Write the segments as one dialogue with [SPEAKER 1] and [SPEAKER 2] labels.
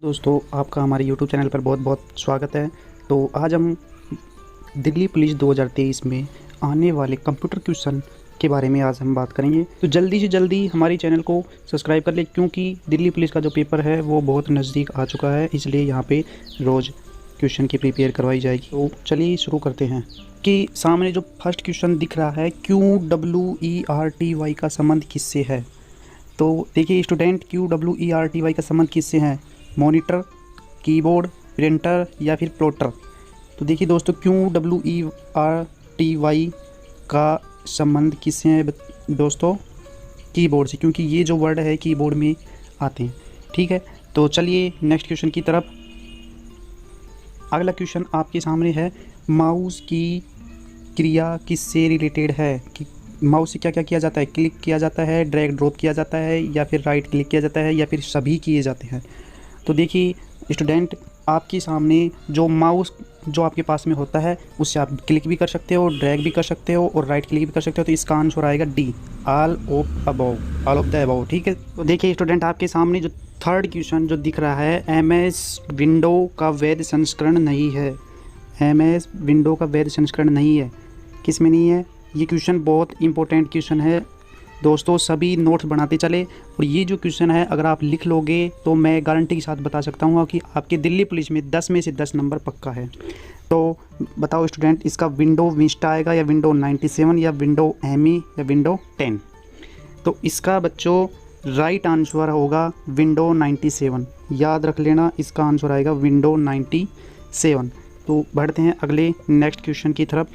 [SPEAKER 1] दोस्तों आपका हमारे YouTube चैनल पर बहुत बहुत स्वागत है। तो आज हम दिल्ली पुलिस 2023 में आने वाले कंप्यूटर क्वेश्चन के बारे में आज हम बात करेंगे। तो जल्दी से जल्दी हमारे चैनल को सब्सक्राइब कर ले, क्योंकि दिल्ली पुलिस का जो पेपर है वो बहुत नज़दीक आ चुका है, इसलिए यहाँ पे रोज़ क्वेश्चन की प्रिपेयर करवाई जाएगी। तो चलिए शुरू करते हैं। कि सामने जो फर्स्ट क्वेश्चन दिख रहा है, QWERTY का संबंध किससे है। तो देखिए स्टूडेंट, QWERTY का संबंध किससे है? मॉनिटर, कीबोर्ड, प्रिंटर या फिर प्लॉटर। तो देखिए दोस्तों, QWERTY का संबंध किससे है दोस्तों? कीबोर्ड से, क्योंकि ये जो वर्ड है कीबोर्ड में आते हैं। ठीक है, तो चलिए नेक्स्ट क्वेश्चन की तरफ। अगला क्वेश्चन आपके सामने है, माउस की क्रिया किससे रिलेटेड है? कि माउस से क्या क्या किया जाता है? क्लिक किया जाता है, ड्रैग ड्रॉप किया जाता है, या फिर राइट क्लिक किया जाता है, या फिर सभी किए जाते हैं। तो देखिए स्टूडेंट, आपके सामने जो माउस जो आपके पास में होता है उससे आप क्लिक भी कर सकते हो, ड्रैग भी कर सकते हो और राइट क्लिक भी कर सकते हो। तो इसका आंसर आएगा D, all of the above. ठीक है, तो देखिए स्टूडेंट, आपके सामने जो थर्ड क्वेश्चन जो दिख रहा है, MS विंडो का वैध संस्करण नहीं है। MS विंडो का वैध संस्करण नहीं है। किस में नहीं है? ये क्वेश्चन बहुत इंपॉर्टेंट क्वेश्चन है दोस्तों, सभी नोट्स बनाते चले। और ये जो क्वेश्चन है अगर आप लिख लोगे तो मैं गारंटी के साथ बता सकता हूँ कि आपके दिल्ली पुलिस में 10 में से 10 नंबर पक्का है। तो बताओ स्टूडेंट, इसका विंडो विस्टा आएगा या विंडो 97 या विंडो ME या विंडो 10? तो इसका बच्चों राइट आंसर होगा विंडो 97। याद रख लेना, इसका आंसर आएगा विंडो 97। तो बढ़ते हैं अगले नेक्स्ट क्वेश्चन की तरफ।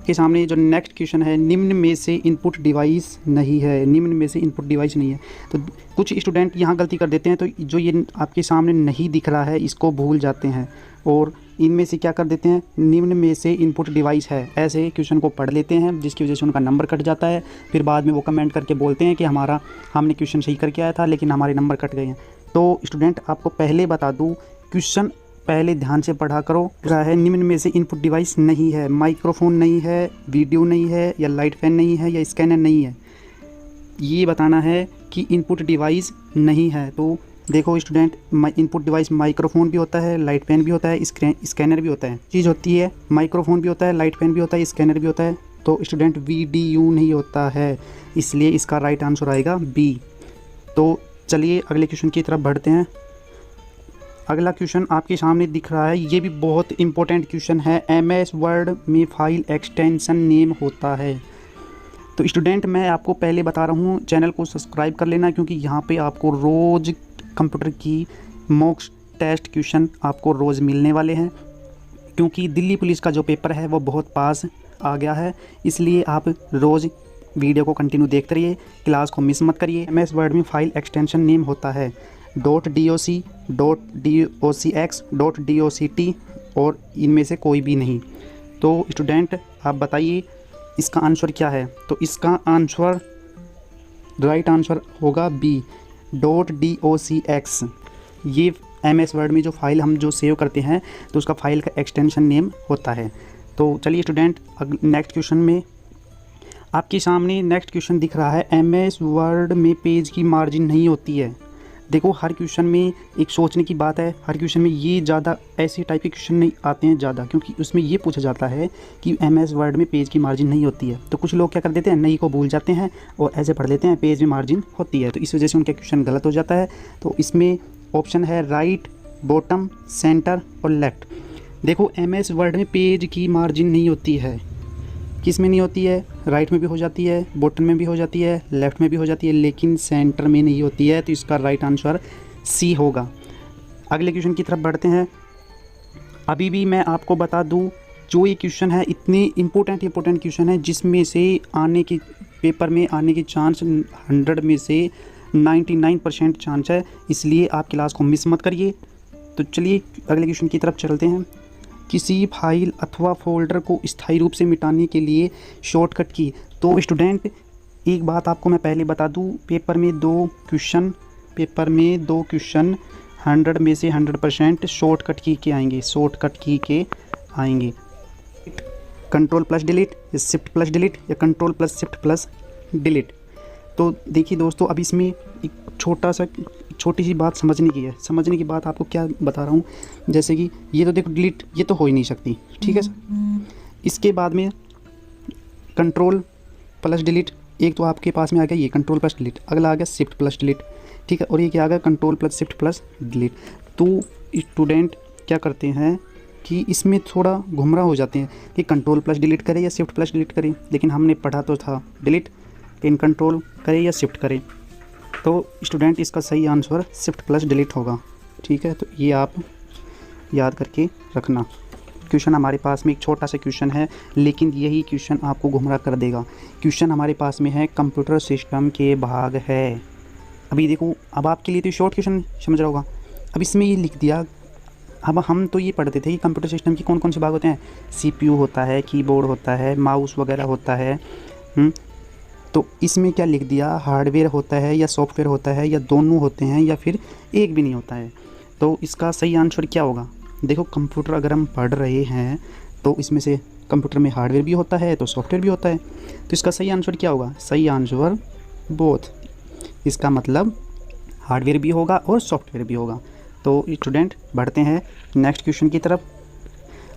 [SPEAKER 1] के सामने जो नेक्स्ट क्वेश्चन है, निम्न में से इनपुट डिवाइस नहीं है। निम्न में से इनपुट डिवाइस नहीं है। तो कुछ स्टूडेंट यहाँ गलती कर देते हैं, तो जो ये आपके सामने नहीं दिख रहा है इसको भूल जाते हैं और इनमें से क्या कर देते हैं, निम्न में से इनपुट डिवाइस है, ऐसे क्वेश्चन को पढ़ लेते हैं, जिसकी वजह से उनका नंबर कट जाता है। फिर बाद में वो कमेंट करके बोलते हैं कि हमने क्वेश्चन सही करके आया था लेकिन हमारे नंबर कट गए हैं। तो स्टूडेंट, आपको पहले बता दूँ, क्वेश्चन पहले ध्यान से पढ़ा करो। क्या है? निम्न में से इनपुट डिवाइस नहीं है। माइक्रोफोन नहीं है, वीडियो नहीं है, या लाइट फैन नहीं है, या स्कैनर नहीं है। ये बताना है कि इनपुट डिवाइस नहीं है। तो देखो स्टूडेंट, इनपुट डिवाइस माइक्रोफोन भी होता है, लाइट फैन भी होता है, स्कैनर भी होता है। चीज़ होती है माइक्रोफोन भी होता है, लाइट फैन भी होता है, स्कैनर भी होता है। तो स्टूडेंट VDU नहीं होता है, इसलिए इसका राइट आंसर आएगा B। तो चलिए अगले क्वेश्चन की तरफ बढ़ते हैं। अगला क्वेश्चन आपके सामने दिख रहा है, ये भी बहुत इंपॉर्टेंट क्वेश्चन है। MS वर्ड में फाइल एक्सटेंशन नेम होता है। तो स्टूडेंट, मैं आपको पहले बता रहा हूँ, चैनल को सब्सक्राइब कर लेना, क्योंकि यहाँ पे आपको रोज़ कंप्यूटर की मॉक टेस्ट क्वेश्चन आपको रोज़ मिलने वाले हैं। क्योंकि दिल्ली पुलिस का जो पेपर है वो बहुत पास आ गया है, इसलिए आप रोज़ वीडियो को कंटिन्यू देखते रहिए, क्लास को मिस मत करिए। MS वर्ड में फाइल एक्सटेंशन नेम होता है .doc, .docx, .doct और इनमें से कोई भी नहीं। तो स्टूडेंट, आप बताइए इसका आंसर क्या है? तो इसका आंसर राइट आंसर होगा B, .docx। ये MS वर्ड में जो फाइल हम जो सेव करते हैं तो उसका फाइल का एक्सटेंशन नेम होता है। तो चलिए स्टूडेंट, नेक्स्ट क्वेश्चन में आपके सामने नेक्स्ट क्वेश्चन दिख रहा है, MS वर्ड में पेज की मार्जिन नहीं होती है। देखो, हर क्वेश्चन में एक सोचने की बात है, हर क्वेश्चन में ये ज़्यादा ऐसे टाइप के क्वेश्चन नहीं आते हैं ज़्यादा, क्योंकि उसमें ये पूछा जाता है कि MS वर्ड में पेज की मार्जिन नहीं होती है। तो कुछ लोग क्या कर देते हैं, नहीं को भूल जाते हैं और ऐसे पढ़ लेते हैं पेज में मार्जिन होती है, तो इस वजह से उनका क्वेश्चन गलत हो जाता है। तो इसमें ऑप्शन है राइट, बॉटम, सेंटर और लेफ़्ट। देखो, MS वर्ड में पेज की मार्जिन नहीं होती है। किस में नहीं होती है? राइट में भी हो जाती है, बॉटम में भी हो जाती है, लेफ़्ट में भी हो जाती है, लेकिन सेंटर में नहीं होती है। तो इसका राइट आंसर C होगा। अगले क्वेश्चन की तरफ बढ़ते हैं। अभी भी मैं आपको बता दूं, जो ये क्वेश्चन है इतने इम्पोर्टेंट क्वेश्चन है, जिसमें से आने के पेपर में आने के चांस 100 में से 99% चांस है, इसलिए आप क्लास को मिस मत करिए। तो चलिए अगले क्वेश्चन की तरफ चलते हैं। किसी फाइल अथवा फोल्डर को स्थायी रूप से मिटाने के लिए शॉर्टकट की। तो स्टूडेंट, एक बात आपको मैं पहले बता दूं, पेपर में दो क्वेश्चन 100 में से 100% शॉर्टकट की के आएंगे, कंट्रोल प्लस डिलीट या शिफ्ट प्लस डिलीट या control plus shift plus delete. तो देखिए दोस्तों, अब इसमें एक छोटा सा छोटी सी बात समझने की है। समझने की बात आपको क्या बता रहा हूँ, जैसे कि ये तो देखो डिलीट, ये तो हो ही नहीं सकती, ठीक है सर। इसके बाद में कंट्रोल प्लस डिलीट, एक तो आपके पास में आ गया ये कंट्रोल प्लस डिलीट, अगला आ गया शिफ्ट प्लस डिलीट, ठीक है। और ये क्या आ गया control plus shift plus delete. तो स्टूडेंट क्या करते हैं कि इसमें थोड़ा गुमराह हो जाते हैं कि कंट्रोल प्लस डिलीट करें या शिफ्ट प्लस डिलीट करें, लेकिन हमने पढ़ा तो था डिलीट, लेकिन कंट्रोल करें या शिफ्ट करें। तो स्टूडेंट इसका सही आंसर शिफ्ट प्लस डिलीट होगा, ठीक है। तो ये आप याद करके रखना। क्वेश्चन हमारे पास में एक छोटा सा क्वेश्चन है, लेकिन यही क्वेश्चन आपको गुमराह कर देगा। क्वेश्चन हमारे पास में है कंप्यूटर सिस्टम के भाग है। अभी देखो, अब आपके लिए तो शॉर्ट क्वेश्चन समझ रहा होगा। अब इसमें ये लिख दिया, अब हम तो ये पढ़ते थे कि कंप्यूटर सिस्टम के कौन कौन से भाग होते हैं, सीपीयू होता है, कीबोर्ड होता है, माउस वगैरह होता है। तो इसमें क्या लिख दिया, हार्डवेयर होता है या सॉफ्टवेयर होता है या दोनों होते हैं या फिर एक भी नहीं होता है। तो इसका सही आंसर क्या होगा। देखो, कंप्यूटर अगर हम पढ़ रहे हैं तो इसमें से कंप्यूटर में हार्डवेयर भी होता है तो सॉफ्टवेयर भी होता है। तो इसका सही आंसर क्या होगा, सही आंसर बोथ। इसका मतलब हार्डवेयर भी होगा और सॉफ्टवेयर भी होगा। तो स्टूडेंट बढ़ते हैं नेक्स्ट क्वेश्चन की तरफ।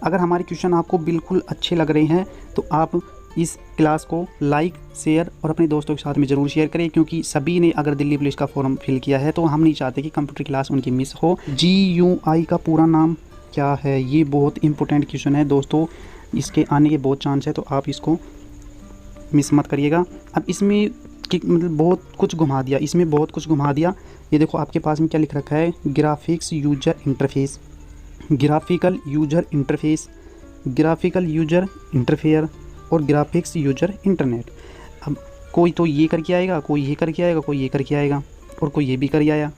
[SPEAKER 1] अगर हमारे क्वेश्चन आपको बिल्कुल अच्छे लग रहे हैं तो आप इस क्लास को लाइक, शेयर और अपने दोस्तों के साथ में ज़रूर शेयर करें, क्योंकि सभी ने अगर दिल्ली पुलिस का फॉर्म फिल किया है तो हम नहीं चाहते कि कंप्यूटर क्लास उनकी मिस हो। GUI का पूरा नाम क्या है, ये बहुत इंपॉर्टेंट क्वेश्चन है दोस्तों, इसके आने के बहुत चांस है, तो आप इसको मिस मत करिएगा। अब इसमें मतलब बहुत कुछ घुमा दिया, इसमें बहुत कुछ घुमा दिया। ये देखो आपके पास में क्या लिख रखा है, graphics user interface, graphical user interface, graphical user interfere और ग्राफिक्स यूजर इंटरनेट। अब कोई तो ये करके आएगा, कोई ये करके आएगा, कोई ये करके आएगा और कोई ये भी करके आया।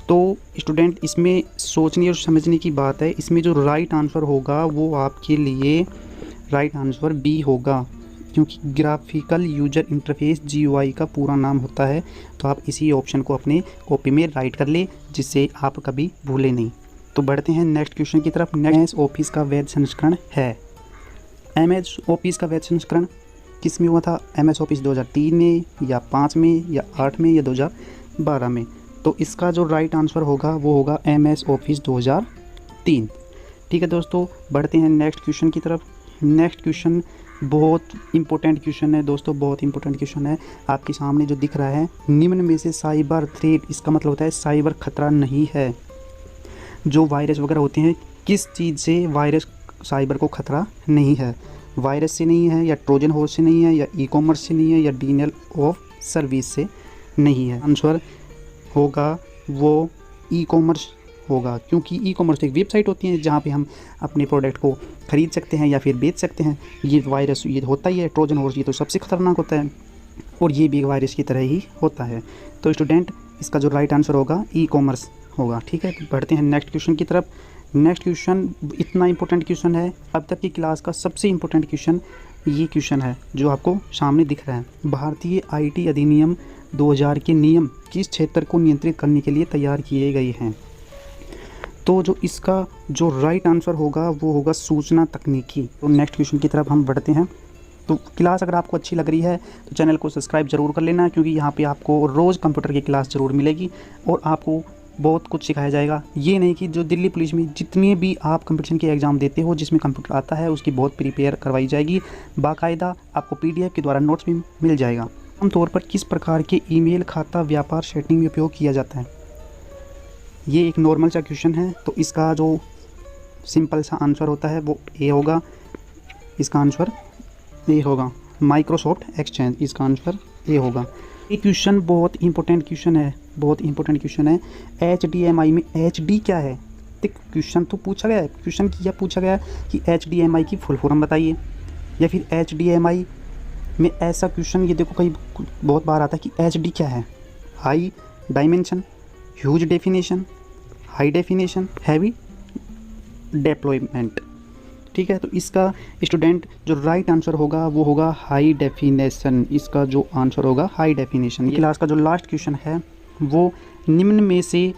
[SPEAKER 1] तो स्टूडेंट इसमें सोचने और समझने की बात है। इसमें जो राइट आंसर होगा वो आपके लिए राइट आंसर बी होगा, क्योंकि ग्राफिकल यूजर इंटरफेस GUI का पूरा नाम होता है। तो आप इसी ऑप्शन को अपने कॉपी में राइट कर ले, जिससे आप कभी भूलें नहीं। तो बढ़ते हैं नेक्स्ट क्वेश्चन की तरफ। नेक्स्ट ऑफिस का वैध संस्करण है। MS ऑफिस का वैध संस्करण किस में हुआ था, MS ऑफिस 2003 में या 5 में या 8 में या 2012 में। तो इसका जो राइट आंसर होगा वो होगा MS ऑफिस 2003, ठीक है दोस्तों। बढ़ते हैं नेक्स्ट क्वेश्चन की तरफ। नेक्स्ट क्वेश्चन बहुत इंपॉर्टेंट क्वेश्चन है दोस्तों, बहुत इंपॉर्टेंट क्वेश्चन है। आपके सामने जो दिख रहा है, निम्न में से साइबर थ्रेट, इसका मतलब होता है साइबर खतरा नहीं है। जो वायरस वगैरह होते हैं, किस चीज़ से वायरस साइबर को खतरा नहीं है, वायरस से नहीं है या ट्रोजन हॉर्स से नहीं है या ई-कॉमर्स से नहीं है या डिनायल ऑफ सर्विस से नहीं है। आंसर होगा वो ई-कॉमर्स होगा, क्योंकि ई-कॉमर्स एक वेबसाइट होती है जहाँ पे हम अपने प्रोडक्ट को ख़रीद सकते हैं या फिर बेच सकते हैं। ये वायरस ये होता ही है, ट्रोजन हॉर्स ये तो सबसे ख़तरनाक होता है और ये भी वायरस की तरह ही होता है। तो स्टूडेंट इसका जो राइट आंसर होगा ई-कॉमर्स होगा, ठीक है। तो बढ़ते हैं नेक्स्ट क्वेश्चन की तरफ। नेक्स्ट क्वेश्चन इतना इंपॉर्टेंट क्वेश्चन है, अब तक की क्लास का सबसे इंपॉर्टेंट क्वेश्चन ये क्वेश्चन है जो आपको सामने दिख रहा है। भारतीय IT अधिनियम 2000 के नियम किस क्षेत्र को नियंत्रित करने के लिए तैयार किए गए हैं। तो जो इसका जो राइट आंसर होगा वो होगा सूचना तकनीकी। तो नेक्स्ट क्वेश्चन की तरफ हम बढ़ते हैं। तो क्लास अगर आपको अच्छी लग रही है तो चैनल को सब्सक्राइब ज़रूर कर लेना, क्योंकि यहाँ पे आपको रोज़ कंप्यूटर की क्लास ज़रूर मिलेगी और आपको बहुत कुछ सिखाया जाएगा। ये नहीं कि जो दिल्ली पुलिस में जितने भी आप कंपटीशन के एग्ज़ाम देते हो जिसमें कंप्यूटर आता है उसकी बहुत प्रिपेयर करवाई जाएगी, बाकायदा आपको PDF के द्वारा नोट्स भी मिल जाएगा। आमतौर पर किस प्रकार के ईमेल खाता व्यापार सेटिंग में उपयोग किया जाता है। ये एक नॉर्मल सा क्वेश्चन है, तो इसका जो सिंपल सा आंसर होता है वो ए होगा। इसका आंसर ए होगा। माइक्रोसॉफ्ट एक्सचेंज, इसका आंसर ए होगा। ये क्वेश्चन बहुत इंपॉर्टेंट क्वेश्चन है, बहुत इंपॉर्टेंट क्वेश्चन है। HDMI में HD क्या है। तो क्वेश्चन तो पूछा गया है, क्वेश्चन किया पूछा गया कि HDMI की फुल फॉर्म बताइए, या फिर HDMI में ऐसा क्वेश्चन ये देखो कई बहुत बार आता है कि HD क्या है। High dimension, huge definition, high definition, heavy deployment, ठीक है। तो इसका स्टूडेंट जो राइट आंसर होगा वो होगा हाई डेफिनेशन। इसका जो आंसर होगा हाई डेफिनेशन। क्लास का जो लास्ट क्वेश्चन है वो निम्न में से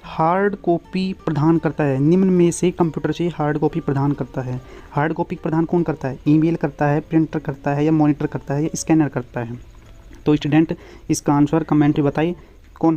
[SPEAKER 1] हार्ड कॉपी प्रदान करता है। निम्न में से कंप्यूटर से हार्ड कॉपी प्रदान करता है। हार्ड कॉपी प्रदान कौन करता है, ईमेल करता है, प्रिंटर करता है या मॉनिटर करता है या स्कैनर करता है। तो स्टूडेंट इसका आंसर कमेंट में बताइए।